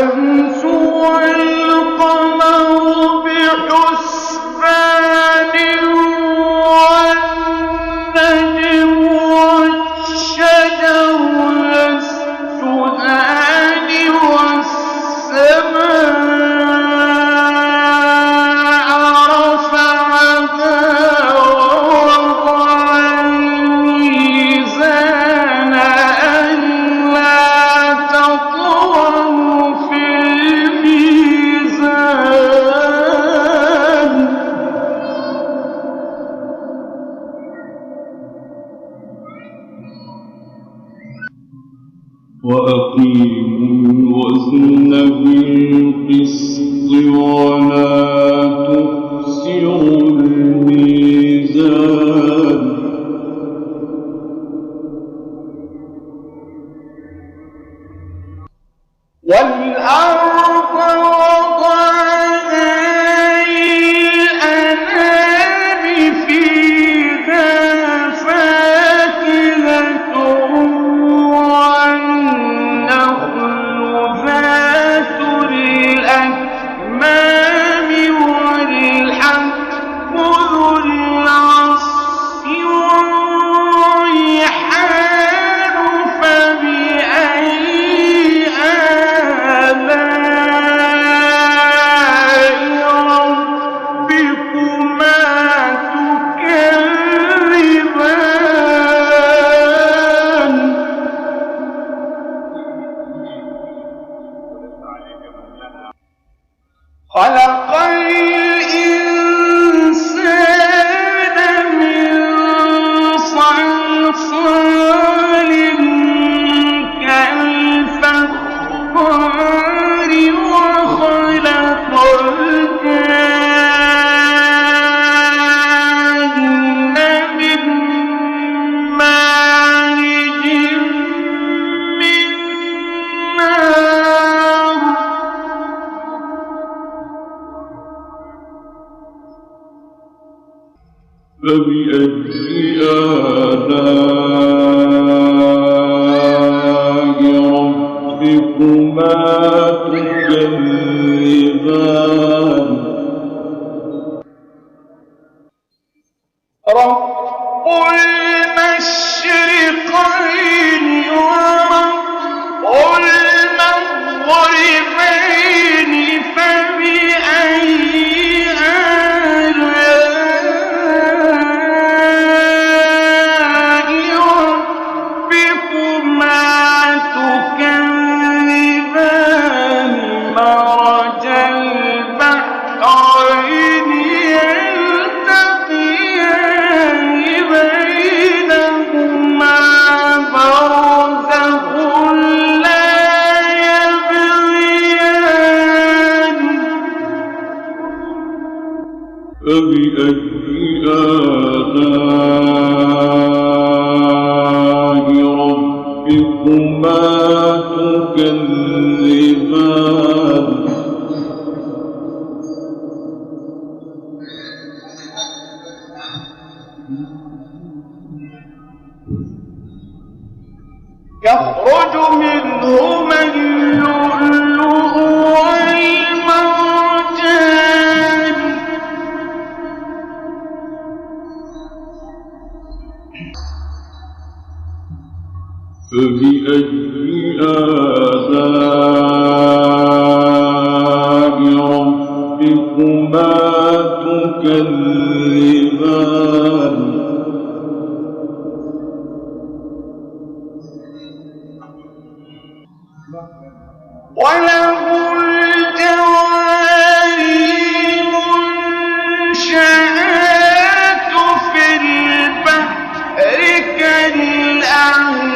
والشمس والقمر بحسبان والنجم والشجر يسجدان والسماء رفعها ووضع الميزان ألا تطغوا في الميزان وأقيموا الوزن بالقسط ولا تخسروا الميزان والأرض وضعها للأنام فيها فاكهة والنخل ذات الأكمام والحب ذو العصف والريحان فبأي آلاء ربكما تكذبان خلق الإنسان من صلصال كالفخار وخلق الجان من مارج من نار فبأي آلاء ربكما تكذبان رب المشرقين ورب المغربين فبأي آلاء ربكما تكذبان مرج البحرين يلتقيان بينهما برزخ لا يبغيان فبأي آلاء ربكما تكذبان يخرج منهما اللؤلؤ والمرجان فبأي آلاء ربكما تكذبان وله الجوار المنشآت في البحر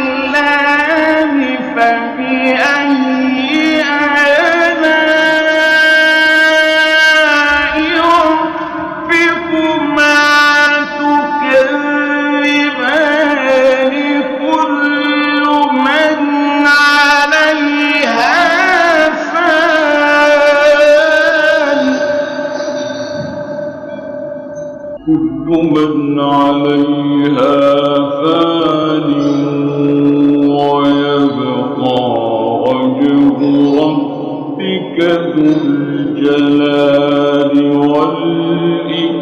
كالأعلام فبأي آلاء ربكما تكذبان كل من عليها فان كل من عليها فان ويبقى وجه ربك ذو الجلال والإكرام.